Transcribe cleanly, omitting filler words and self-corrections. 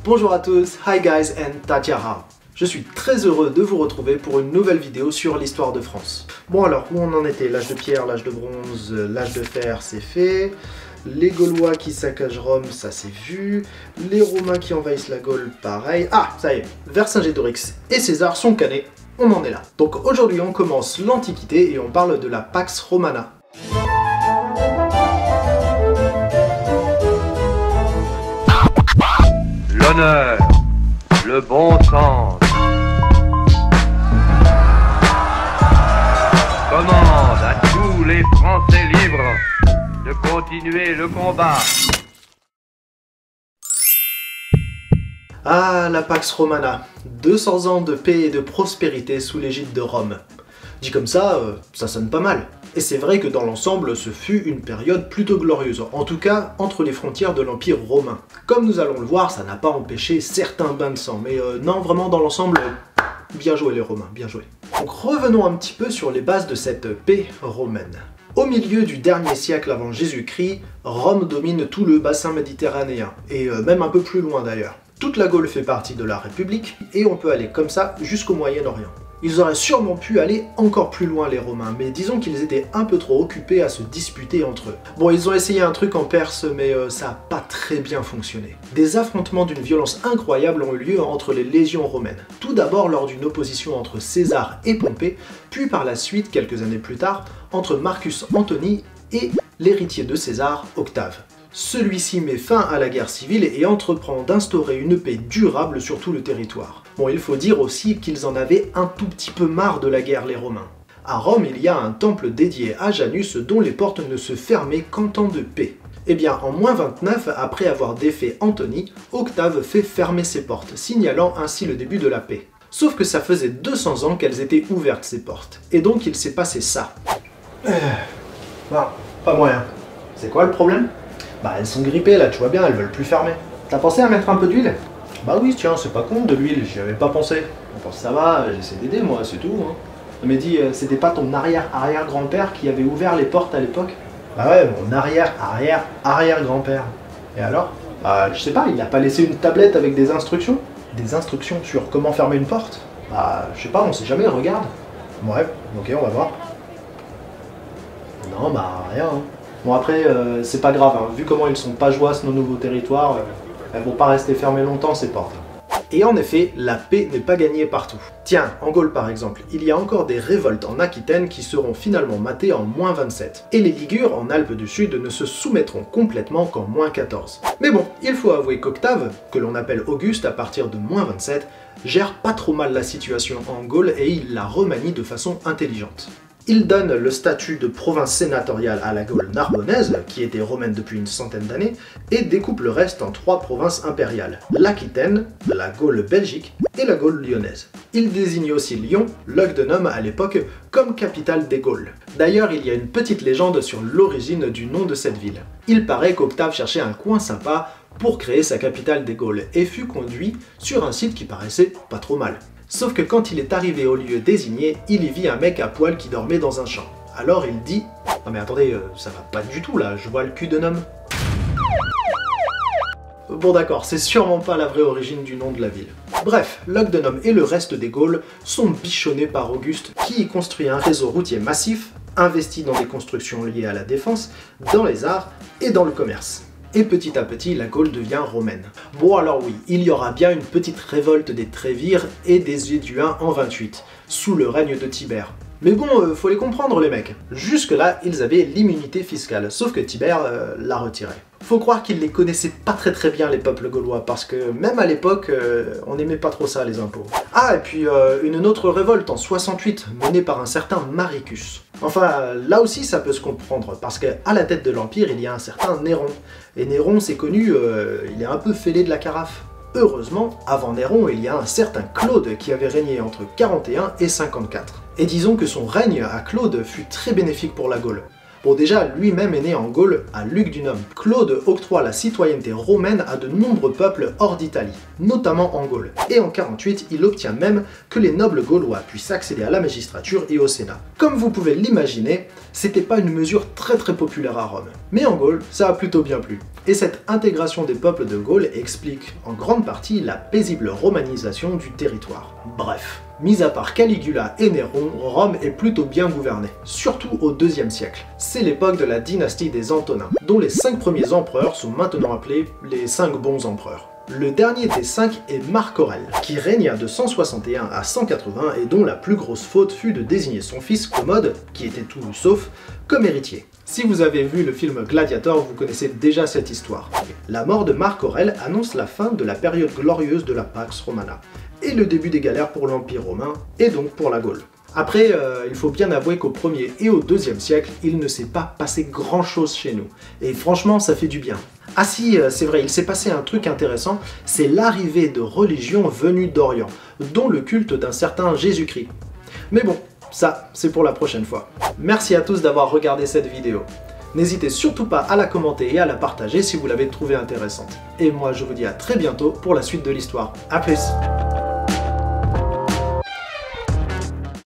Bonjour à tous, hi guys and Tatiara. Je suis très heureux de vous retrouver pour une nouvelle vidéo sur l'histoire de France. Bon alors, où on en était? L'âge de pierre, l'âge de bronze, l'âge de fer, c'est fait. Les Gaulois qui saccagent Rome, ça c'est vu. Les Romains qui envahissent la Gaule, pareil. Ah, ça y est, Vercingétorix et César sont canés, on en est là. Donc aujourd'hui on commence l'Antiquité et on parle de la Pax Romana. L'honneur, le bon sens. Commande à tous les Français libres de continuer le combat. Ah, la Pax Romana, 200 ans de paix et de prospérité sous l'égide de Rome. Dit comme ça sonne pas mal. Et c'est vrai que dans l'ensemble, ce fut une période plutôt glorieuse, en tout cas entre les frontières de l'Empire romain. Comme nous allons le voir, ça n'a pas empêché certains bains de sang, mais non, vraiment dans l'ensemble, bien joué les Romains, bien joué. Donc revenons un petit peu sur les bases de cette paix romaine. Au milieu du dernier siècle avant Jésus-Christ, Rome domine tout le bassin méditerranéen, et même un peu plus loin d'ailleurs. Toute la Gaule fait partie de la République, et on peut aller comme ça jusqu'au Moyen-Orient. Ils auraient sûrement pu aller encore plus loin les Romains, mais disons qu'ils étaient un peu trop occupés à se disputer entre eux. Bon, ils ont essayé un truc en Perse, mais ça n'a pas très bien fonctionné. Des affrontements d'une violence incroyable ont eu lieu entre les légions romaines. Tout d'abord lors d'une opposition entre César et Pompée, puis par la suite, quelques années plus tard, entre Marcus Antony et l'héritier de César, Octave. Celui-ci met fin à la guerre civile et entreprend d'instaurer une paix durable sur tout le territoire. Bon, il faut dire aussi qu'ils en avaient un tout petit peu marre de la guerre, les Romains. À Rome, il y a un temple dédié à Janus dont les portes ne se fermaient qu'en temps de paix. Eh bien, en moins 29, après avoir défait Antony, Octave fait fermer ses portes, signalant ainsi le début de la paix. Sauf que ça faisait 200 ans qu'elles étaient ouvertes, ces portes. Et donc il s'est passé ça. Non, pas moyen. C'est quoi le problème? Bah elles sont grippées là, tu vois bien, elles veulent plus fermer. T'as pensé à mettre un peu d'huile? Bah oui, tiens, c'est pas con de l'huile, j'y avais pas pensé. Bon, ça va, j'essaie d'aider moi, c'est tout. Hein. Mais dis, c'était pas ton arrière-arrière-grand-père qui avait ouvert les portes à l'époque? Bah ouais, mon arrière-arrière-arrière-grand-père. Et alors? Bah je sais pas, il a pas laissé une tablette avec des instructions? Des instructions sur comment fermer une porte? Bah je sais pas, on sait jamais, regarde. Bref, ok, on va voir. Non, bah rien. Hein. Bon après, c'est pas grave, hein. Vu comment ils sont pas joyeux nos nouveaux territoires, elles vont pas rester fermées longtemps ces portes. Et en effet, la paix n'est pas gagnée partout. Tiens, en Gaule par exemple, il y a encore des révoltes en Aquitaine qui seront finalement matées en moins 27. Et les Ligures en Alpes du Sud ne se soumettront complètement qu'en moins 14. Mais bon, il faut avouer qu'Octave, que l'on appelle Auguste à partir de moins 27, gère pas trop mal la situation en Gaule et il la remanie de façon intelligente. Il donne le statut de province sénatoriale à la Gaule narbonnaise, qui était romaine depuis une centaine d'années, et découpe le reste en 3 provinces impériales, l'Aquitaine, la Gaule belgique et la Gaule lyonnaise. Il désigne aussi Lyon, Lugdunum à l'époque, comme capitale des Gaules. D'ailleurs, il y a une petite légende sur l'origine du nom de cette ville. Il paraît qu'Octave cherchait un coin sympa pour créer sa capitale des Gaules, et fut conduit sur un site qui paraissait pas trop mal. Sauf que quand il est arrivé au lieu désigné, il y vit un mec à poil qui dormait dans un champ. Alors il dit « Non mais attendez, ça va pas du tout là, je vois le cul d'un homme. » Bon d'accord, c'est sûrement pas la vraie origine du nom de la ville. Bref, Lugdunum et le reste des Gaules sont bichonnés par Auguste, qui y construit un réseau routier massif, investi dans des constructions liées à la défense, dans les arts et dans le commerce. Et petit à petit, la Gaule devient romaine. Bon alors oui, il y aura bien une petite révolte des Trévires et des Éduins en 28, sous le règne de Tibère. Mais bon, faut les comprendre les mecs. Jusque-là, ils avaient l'immunité fiscale, sauf que Tibère l'a retirée. Faut croire qu'ils les connaissaient pas très bien les peuples gaulois, parce que même à l'époque, on n'aimait pas trop ça les impôts. Ah, et puis une autre révolte en 68, menée par un certain Maricus. Enfin, là aussi ça peut se comprendre, parce qu'à la tête de l'Empire, il y a un certain Néron. Et Néron, c'est connu, il est un peu fêlé de la carafe. Heureusement, avant Néron, il y a un certain Claude qui avait régné entre 41 et 54. Et disons que son règne à Claude fut très bénéfique pour la Gaule. Bon déjà, lui-même est né en Gaule, à Lugdunum. Claude octroie la citoyenneté romaine à de nombreux peuples hors d'Italie, notamment en Gaule. Et en 48, il obtient même que les nobles gaulois puissent accéder à la magistrature et au Sénat. Comme vous pouvez l'imaginer, c'était pas une mesure très populaire à Rome. Mais en Gaule, ça a plutôt bien plu. Et cette intégration des peuples de Gaule explique en grande partie la paisible romanisation du territoire. Bref. Mis à part Caligula et Néron, Rome est plutôt bien gouvernée, surtout au IIe siècle. C'est l'époque de la dynastie des Antonins, dont les 5 premiers empereurs sont maintenant appelés les 5 bons empereurs. Le dernier des 5 est Marc Aurèle, qui régna de 161 à 180 et dont la plus grosse faute fut de désigner son fils Commode, qui était tout sauf, comme héritier. Si vous avez vu le film Gladiator, vous connaissez déjà cette histoire. La mort de Marc Aurèle annonce la fin de la période glorieuse de la Pax Romana, et le début des galères pour l'Empire romain, et donc pour la Gaule. Après, il faut bien avouer qu'au 1er et au 2e siècle, il ne s'est pas passé grand chose chez nous. Et franchement, ça fait du bien. Ah si, c'est vrai, il s'est passé un truc intéressant, c'est l'arrivée de religions venues d'Orient, dont le culte d'un certain Jésus-Christ. Mais bon, ça, c'est pour la prochaine fois. Merci à tous d'avoir regardé cette vidéo. N'hésitez surtout pas à la commenter et à la partager si vous l'avez trouvée intéressante. Et moi, je vous dis à très bientôt pour la suite de l'histoire. A plus!